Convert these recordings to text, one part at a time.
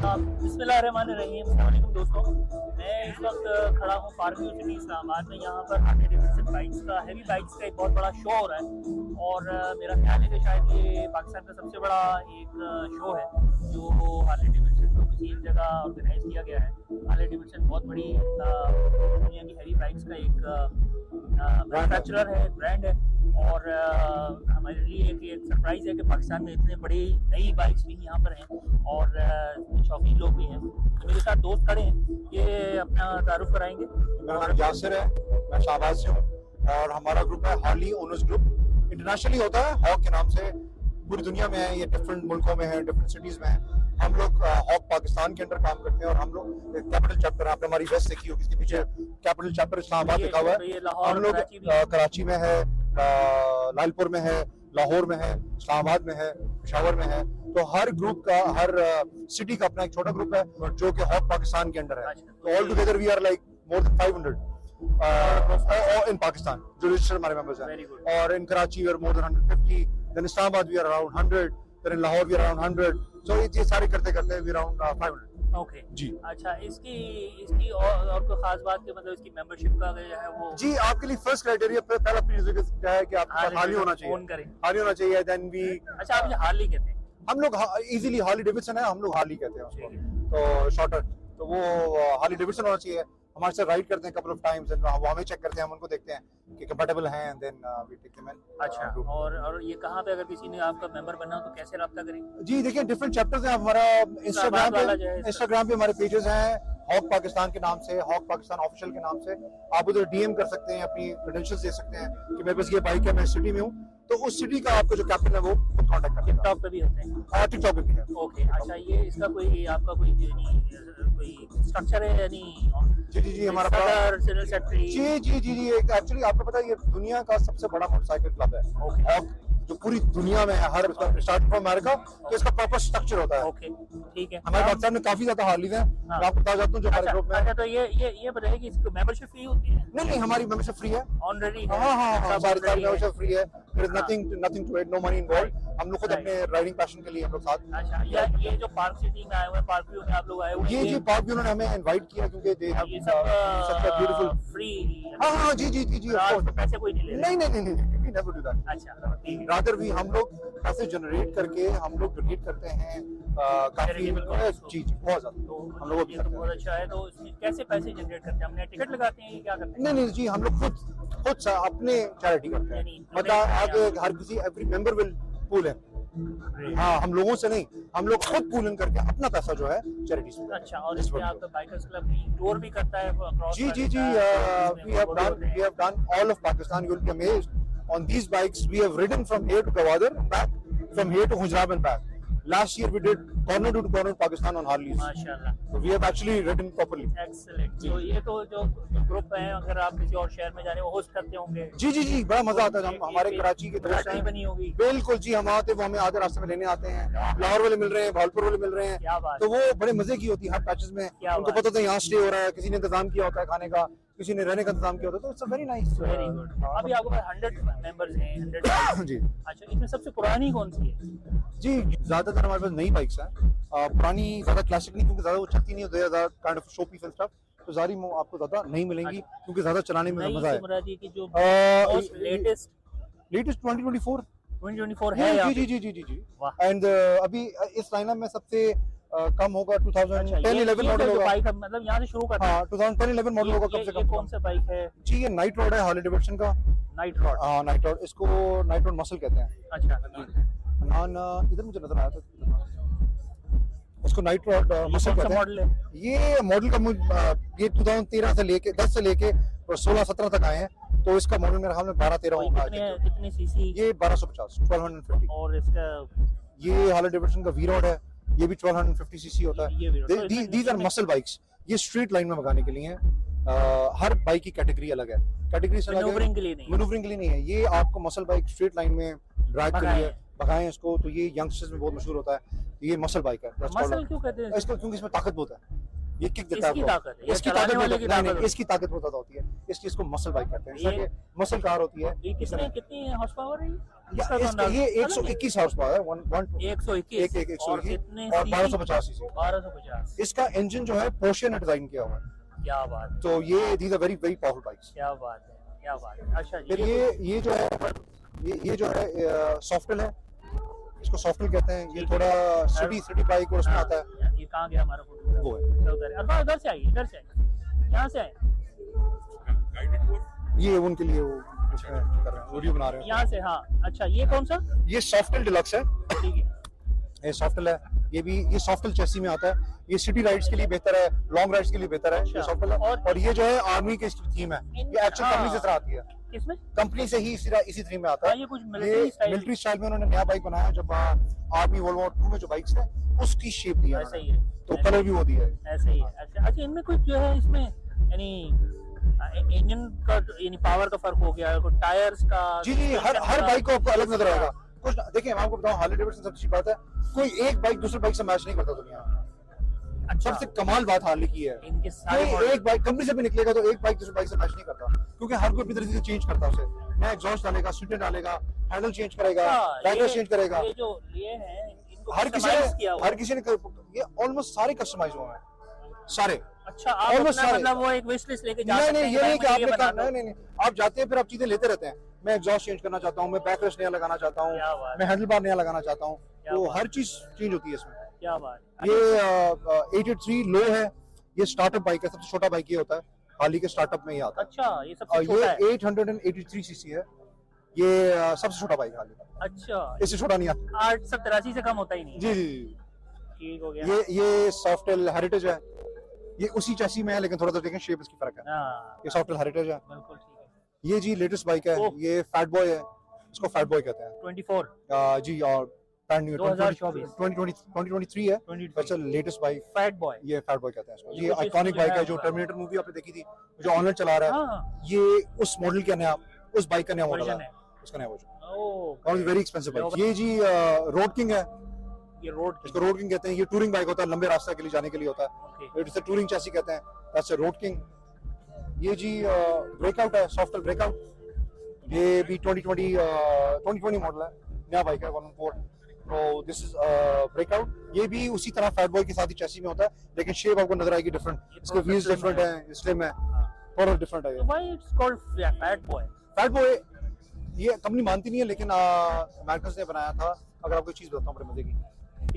बिस्मिल्लाहिर्रहमानिर्रहीम। अस्सलाम वालेकुम दोस्तों, मैं इस वक्त खड़ा हूँ पार्क व्यू सिटी इस्लामाबाद में। यहाँ पर हार्ले डेविडसन बाइक्स का, हैवी बाइक्स का एक बहुत बड़ा शो हो रहा है और मेरा ख्याल है कि शायद ये पाकिस्तान का सबसे बड़ा एक शो है जो हार्ले डेविडसन को किसी एक जगह ऑर्गेनाइज किया गया है। हार्ले डेविडसन बहुत बड़ी दुनिया की हैवी बाइक्स का एक मैन्युफैक्चरर है, ब्रांड है और हमारे लिए एक सरप्राइज़ है कि पाकिस्तान में इतने बड़ी नई बाइक्स भी यहाँ पर हैं और शौकीन लोग भी हैं। तो मेरे साथ दोस्त खड़े हैं, ये अपना तारुफ कराएंगे। मेरा नाम यासिर है, मैं शाहबाद से हूँ और हमारा ग्रुप है हार्ली ओनर्स ग्रुप। इंटरनेशनली होता है हॉक के नाम से, पूरी दुनिया में है, ये डिफरेंट मुल्कों में है, डिफरेंट सिटीज़ में है। हम लोग हॉक पाकिस्तान के अंदर काम करते हैं और हम लोग कैपिटल चैप्टर, आपने हमारी वेस्ट देखी होगी, इसके पीछे कैपिटल चैप्टर इस्लामाबाद लिखा हुआ है। हम लोग कराची में है, लालपुर में है, लाहौर में है, इस्लामाबाद में है, पेशावर में है। तो हर ग्रुप का, हर सिटी का अपना एक छोटा ग्रुप है जो कि हॉक पाकिस्तान के अंडर है। तो all together we are like more than 500 in Pakistan, जो रजिस्टर्ड हमारे मेंबर्स हैं। और in Karachi we are more than 150, then Islamabad we are around 100, then in Lahore we are around 100। So ये सारे करते करते वी अराउंड 500। ओके जी। अच्छा, इसकी और कोई खास बात कि मतलब इसकी मेंबरशिप का जो है वो जी, आपके लिए फर्स्ट क्राइटेरिया पहला क्या है कि आपके पास हार्ली होना चाहिए। हार्ली होना चाहिए, देन वी। अच्छा, आप ये हार्ली कहते हैं? हम लोग इजीली हार्ली डेविडसन है, हम लोग हार्ली कहते हैं उसको, तो शॉर्टर। तो वो हार्ली डेविडसन होना चाहिए। हमारे साथ राइड करते हैं कपल ऑफ टाइम्स, वो हमें चेक करते हैं, हम उनको देखते हैं कि कंपैटिबल हैं, and then we take them in. अच्छा, और ये कहाँ पे अगर किसी ने आपका मेंबर बनना हो तो कैसे रब्ता करें? जी देखिए, डिफरेंट चैप्टर्स हैं। हमारा इंस्टाग्राम पे हमारे पेजेस हैं हॉक पाकिस्तान के नाम से, हॉक पाकिस्तान ऑफिशियल के नाम से। आप उधर डीएम कर सकते हैं, अपनी क्रेडेंशियल्स दे सकते हैं कि मेरे पास ये बाइक है, मैं इस सिटी में हूँ, तो उस सिटी का आपको जो कैप्टन है वो खुद कांटेक्ट करेगा। टिकटॉक पे भी होते हैं? टिकटॉक पे भी है। ओके, अच्छा, ये इसका कोई आपका कोई स्ट्रक्चर है यानी? जी, हमारा सेक्रेटरी। जी एक्चुअली आपको पता है ये दुनिया का सबसे बड़ा मोटरसाइकिल क्लब है हॉक, जो पूरी दुनिया में है, हर स्टार्ट फ्रॉम अमेरिका। तो इसका प्रॉपर स्ट्रक्चर होता है। ओके, ठीक है। हमारे पाकिस्तान में काफी ज्यादा हार्लीज हैं, मैं आपको बता जाता हूँ जो हमारे ग्रुप में। अच्छा, तो ये बताइए कि इसकी मेंबरशिप फ्री होती है? नहीं, हमारी मेंबरशिप फ्री है, ऑलरेडी है। हाँ, मेंबरशिप फ्री है। There is nothing to it, no money involved। हम लोग खुद अपने राइडिंग पैशन के लिए हम लोग साथ। अच्छा, ये जो पार्क सिटी में आए हुए हैं, पार्क व्यू में आप लोग आए हुए हैं, जी पार्क व्यू उन्होंने हमें इनवाइट किया क्योंकि दे हैव ये सब ब्यूटीफुल फ्री। हाँ, जी पैसे कोई नहीं ले? नहीं, we never do that। अच्छा, रादर भी हम लोग पैसे जनरेट करके हम लोग डोनेट करते हैं काफी। जी बहुत ज्यादा। तो हम लोग बहुत अच्छा है। तो कैसे पैसे जनरेट करते हैं? हमने टिकट लगाते हैं, क्या करते हैं? नहीं जी, हम लोग खुद अपने चैरिटी करते हैं। मतलब आगे हर किसी एवरी मेंबर विल पूल है। हाँ, हम लोगों से नहीं, हम लोग खुद पूल इन करके अपना पैसा जो है चैरिटीज में। अच्छा, और इसमें आपका बाइकर्स क्लब टूर भी करता है? जी, we have done all of Pakistan। You will be amazed on these bikes। We have ridden from here to Gwadar and back, from here to Khunjrab and back। Last year we did corner to corner Pakistan on Harleys। माशाल्लाह। So we have actually ridden properly। Excellent। तो ये तो जो group है, अगर आप किसी और शहर में जाने वो होस्ट करते होंगे? जी, बड़ा मजा आता है। हमारे कराची के दोस्त हैं, बनी होगी? बिल्कुल जी, हम आते, वो हमें आधे रास्ते में लेने आते हैं। लाहौर वाले मिल रहे हैं, भावलपुर वाले मिल रहे हैं, तो वो बड़े मजे की होती है हर पैचेस में। उनको पता होता है यहाँ स्टे हो रहा है, किसी ने इंतजाम किया होता है खाने का, किसी ने रहने का इंतजाम किया होता है। तो it's very nice. Very good. अभी आपके पास 100 मेंबर्स हैं? 100 जी। अच्छा, इसमें सबसे पुरानी कौन सी है? जी, ज्यादातर हमारे पास नई बाइक्स हैं, पुरानी ज्यादा क्लासिक नहीं, क्योंकि ज्यादा वो चलती नहीं होती है, ज्यादा kind of showpiece and stuff. तो जारी आपको ज्यादा नहीं मिलेंगी क्योंकि ज्यादा चलाने में मजा है। की जो लेटेस्ट 2024 है? जी। एंड अभी इस लाइनअप में सबसे कम होगा 2010-11 मॉडल होगा। बाइक मतलब यहाँ से शुरू करते हैं। 2010-11 मॉडल होगा कम से कम। कौन सा बाइक है जी? ये नाइट रॉड है, हार्ले डेविडसन का नाइट रॉड। हाँ, नाइट रॉड। इसको नाइट रॉड मसल कहते हैं। अच्छा, इधर मुझे नजर आया था, इसको नाइट रॉड मसल कहते हैं। मॉडल है ये मॉडल का ये 2013 से लेके 10 से लेके 16-17 तक आए हैं। तो इसका मॉडल मेरे ख्याल में 12-13 होगा। कितने सीसी? ये 1250, 1250। और इसका ये हार्ले डेविडसन का वी रॉड है, ये भी 1250 सीसी होता है। These are muscle bikes. ये स्ट्रीट लाइन में भगाने के लिए हैं। हर बाइक की कैटेगरी अलग है, कैटेगरी से मैनूवरिंग के लिए नहीं है। ये आपको मसल बाइक स्ट्रीट लाइन में ड्रैग के लिए भगाएं इसको, तो ये यंगस्टर्स में बहुत मशहूर होता है। ये मसल बाइक है। मसल क्यों कहते हैं इसको? क्योंकि इसमें ताकत बहुत है। ये किक देता है इसकी आपको। ताकत है, ये इसकी चलाने ताकत वाले बहुत- की नहीं, ताकत नहीं, होती इसकी ताकत बहुत ज्यादा होती है। इस चीज को मसल बाइक कहते हैं, ये- जैसा मसल कार होती है। ये कितनी हॉर्स पावर है ये 121 हॉर्स पावर है, 121 और 121 कितने और 1250 सीसी। 1250। इसका इंजन जो है पोर्शे ने डिजाइन किया हुआ है, क्या बात है, तो ये these are very very powerful bikes. क्या बात है, क्या बात है। अच्छा फिर जी, ये जो है ये जो है सॉफ्टवेयर है, इसको सॉफ्टवेयर कहते हैं। ये थोड़ा सिटी बाइक और उसमें हाँ, आता है, ये कहाँ गया हमारा फोटो? वो है। उधर अरे इधर से आइए, इधर से आइए, यहाँ से आए, ये उनके लिए वो कर रहे हैं, वीडियो बना रहे हैं। यहाँ से। हाँ अच्छा, ये कौन सा? ये सॉफ्टवेयर डिलक्स है, ठीक है। ये सॉफ्टवेयर है। ये सॉफ्टवेयर चेसी में आता है। ये सिटी राइड्स के लिए बेहतर है, लॉन्ग राइड्स के लिए बेहतर है। अच्छा। ये सॉफ्टवेयर है। और ये जो है आर्मी की थीम है, ये एक्चुअल हाँ। कंपनी से तरह आती है, किसमें? कंपनी से ही इसी थीम में आता हाँ, है। ये कुछ ये मिलिट्री स्टाइल मिलिट्री स्टाइल में उन्होंने नया बाइक बनाया, जब आर्मी वर्ल्ड वॉर 2 में जो बाइक्स थे उसकी शेप दी है ऐसा ही उन्होंने। है, तो कलर भी वो दिया है। ऐसे ही है। अच्छा, इनमें कुछ जो है इसमें यानी इंजन का यानी पावर का फर्क हो गया, कुछ टायर्स का। जी जी, हर बाइक को आपको अलग नजर आएगा। कुछ देखिए, मैं आपको बताऊं, हार्ले डेविडसन सबसे अच्छी बात है, कोई एक बाइक दूसरी बाइक से मैच नहीं करता दुनिया में। अच्छा, सबसे कमाल बात हार्ले की है, इनके सारे कोई मॉडल- एक बाइक कंपनी से भी निकलेगा तो एक बाइक दूसरी बाइक से मैच नहीं करता, क्योंकि हर कोई अपनी तरीके से चेंज करता है उसे। नया एग्जॉस्ट डालेगा, सीटें डालेगा, हैंडल चेंज करेगा, हाँ, बैकर चेंज करेगा। ये जो लिए हैं इनको हर किसी customize किया ने हुआ हर है। किसी ने ये ऑलमोस्ट सारे कस्टमाइज हुए हैं, सारे। अच्छा, आप almost अपना सारे। मतलब वो एक विश लिस्ट लेके जा नहीं सकते नहीं, हैं ये भाई नहीं कि मुझे आपने बना कहा, दो। नहीं, आप जाते हैं फिर आप चीजें लेते रहते हैं। मैं एग्जॉस्ट चेंज करना चाहता हूँ, मैं बैकरेस्ट नया लगाना चाहता हूँ, क्या बात है। मैं हैंडल बार नया लगाना चाहता हूँ, क्या तो बात हर चीज चेंज होती है इसमें। क्या बात है। ये 883 लो है, ये स्टार्टअप बाइक है, सबसे छोटा बाइक ये होता है, हाल ही के स्टार्टअप में ही आता है। अच्छा, ये और सबसे ये छोटा है। 883 सीसी है, ये सबसे छोटा बाइक हाल ही का, अच्छा, इससे छोटा नहीं आता। 883 से कम होता ही नहीं। जी जी जी। ठीक हो गया। ये सॉफ्टवेयर हेरिटेज है, ये उसी चैसी में है, लेकिन थोड़ा सा देखें शेप इसकी फर्क है। हाँ, ये सॉफ्टवेयर हेरिटेज है। बिल्कुल ठीक है। ये जी लेटेस्ट बाइक है, ओह। ये फैट बॉय है, इसको फैट बॉय कहते हैं। 24 जी, और ब्रांड न्यू 2024 2023 है, 23 बस लेटेस्ट बाइक, फैट बॉय। ये फैट बॉय कहते हैं इसको। ये ये कुछ आइकॉनिक इसमें जो बाइक है है, जो वो- टर्मिनेटर मूवी आपने देखी थी, जो ऑनलाइन चला रहा है, हाँ, ये उस मॉडल का नया, उस बाइक का नया मॉडल वर्जन है, है। उसका नया वर्जन, ओह, और वेरी एक्सपेंसिव बाइक। ये जी रोड किंग है, ये रोड इसको रोड किंग कहते हैं। ये टूरिंग बाइक होता है, लंबे रास्ते के लिए जाने के लिए होता ओके। है, इसे टूरिंग चैसी कहते हैं, दैट्स अ रोड किंग। ये जी ब्रेकआउट है, सॉफ्टवेयर ब्रेकआउट, ये भी 2020 मॉडल है, नया बाइक है 114। तो दिस इज ब्रेकआउट। ये भी उसी तरह फैट बॉय के साथ ही चैसी में होता है, लेकिन शेप आपको नजर आएगी डिफरेंट, इसके व्हील्स डिफरेंट है, स्लिम है, थोड़ा डिफरेंट है। Why it's called fat boy? Fat boy ये कंपनी मानती नहीं है, लेकिन अमेरिकन ने बनाया था। अगर आपको चीज बताता हूँ बड़े मजे की,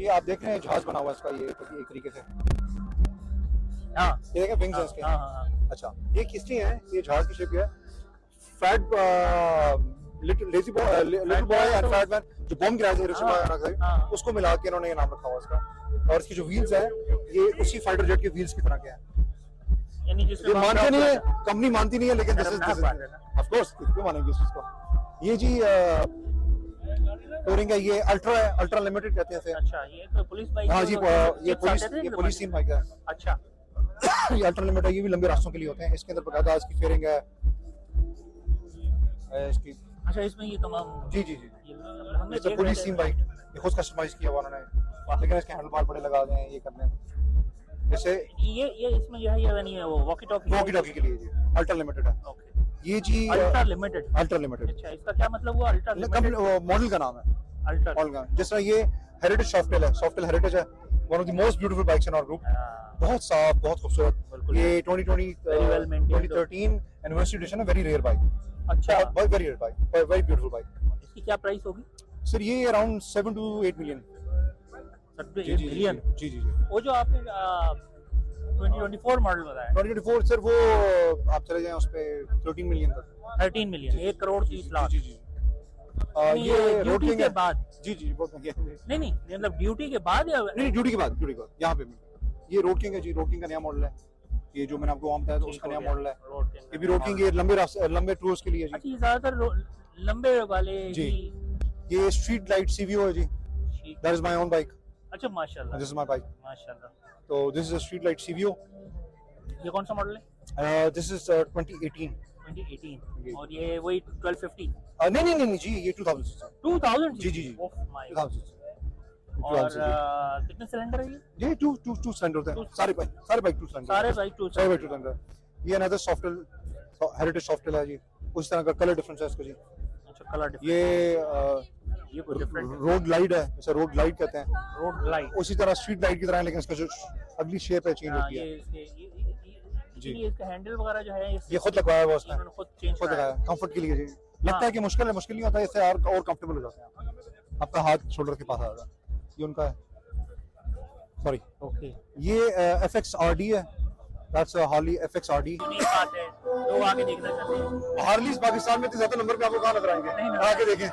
ये आप देख रहे हैं जहाज बना हुआ है इसका, ये एक तरीके से, हाँ ये देखें विंग्स है इसके। हाँ हाँ। अच्छा, ये किसकी है? ये जहाज की शेप है। Fat little boy and fat man, जो बॉम्ब गिराया था हिरोशिमा और नागासाकी, हाँ। उसको मिला के इन्होंने ये नाम रखा हुआ इसका। और इसकी जो व्हील्स है, ये उसी फाइटर जेट के व्हील्स की तरह के हैं। यानी ये जिसमें मानते नहीं है, कंपनी मानती नहीं है, लेकिन दिस इज खतरनाक बात है ना। ऑफ कोर्स क्यों मानेंगे इस चीज को। ये जी टूरिंग है, ये अल्ट्रा है, अल्ट्रा लिमिटेड कहते हैं इसे। अच्छा, ये तो पुलिस बाइक। हाँ जी, ये पुलिस टीम बाइक है। अच्छा, ये अल्ट्रा लिमिटेड है, ये भी लंबे रास्तों के लिए होते हैं। इसके अंदर बकायदा इसकी फेयरिंग है, इसकी। अच्छा, इसमें ये तमाम जी जी जी, ये हमने ये पुलिस टीम बाइक, ये खुद कस्टमाइज किया हुआ उन्होंने, लेकिन इसके हैंडल बार बड़े लगा दें, ये करने जैसे ये इसमें जो है ये नहीं है वो वॉकी टॉकी वॉकी के लिए जी अल्ट्रा लिमिटेड है। ओके, ये जी अल्ट्रा लिमिटेड। अल्ट्रा लिमिटेड अच्छा, इसका क्या मतलब हुआ? अल्ट्रा लिमिटेड मॉडल का नाम है, अल्ट्रा। मॉडल का। जिस तरह ये हेरिटेज सॉफ्टवेयर है, सॉफ्टवेयर हेरिटेज है, one of the most beautiful bikes in our group. बहुत साफ, बहुत खूबसूरत। बिल्कुल। ये 2020 Very well maintained। 2013 anniversary edition है, वेरी रेयर बाइक। अच्छा, बहुत very rare bike, very beautiful bike. इसकी क्या प्राइस होगी? सर ये अराउंड 7 to 8 मिलियन। 8 मिलियन। जी जी जी। वो जो आपने 2024 मॉडल बताया 2024 सर, वो आप चले जाएं उस पे 13 मिलियन तक। 13 मिलियन, 1 करोड़ 30 लाख। जी जी। ये ये रोड ड्यूटी किंग के है। बाद? जी जी, बहुत महंगी है। नहीं मतलब ड्यूटी के बाद या नहीं, ड्यूटी के बाद, ड्यूटी के बाद यहाँ पे ये रोड किंग है जी, रोड किंग का नया मॉडल है। ये जो मैंने आपको वहाँ बताया था, उसका नया मॉडल है। Road king. ये भी रोड किंग, ये लंबे रास्ते, लंबे टूर्स के लिए जी। अच्छा, ये ज्यादातर लंबे वाले जी। ही- ये स्ट्रीट लाइट सीवीओ है जी, ठीक। That is my own bike, अच्छा, माशाल्लाह दिस इज माय बाइक। माशाल्लाह। तो this is a street light CVO, ये कौन सा मॉडल है? This is 2018। 2018। और ये वही 1250। नहीं जी, ये 2000 2000 जी, जी, जी। Oh my 2000। और कितने सिलेंडर है ये टू सिलेंडर होते हैं, सारे बाइक टू सिलेंडर, सारे बाइक टू सारे बाइक टू सिलेंडर। ये अनदर सॉफ्टवेयर, हेरिटेज सॉफ्टवेयर है जी, उस तरह का कलर डिफरेंस है इसका जी। अच्छा, कलर डिफरेंस, ये ये कोई डिफरेंट रोड लाइट है, इसे रोड लाइट कहते हैं, रोड लाइट। उसी तरह स्ट्रीट लाइट की तरह है, लेकिन इसका जो अगली शेप है चेंज हाँ, होती है ये इसके जी। ये इसका हैंडल वगैरह जो है ये खुद लगवाया हुआ उसने, इन्होंने खुद चेंज खुद कराया लगाया कंफर्ट के लिए जी। लगता है कि मुश्किल नहीं होता, इससे और कंफर्टेबल हो जाते हैं, आपका हाथ शोल्डर के पास आ जाता है। ये उनका है, सॉरी ओके। ये FXRD है, दैट्स हार्ली FXRD। यूनिक बात है, लोग आके देखना चाहते हैं। हार्लीज पाकिस्तान में इतने ज्यादा नंबर पे आपको कहाँ नजर आएंगे, नहीं, आके देखें।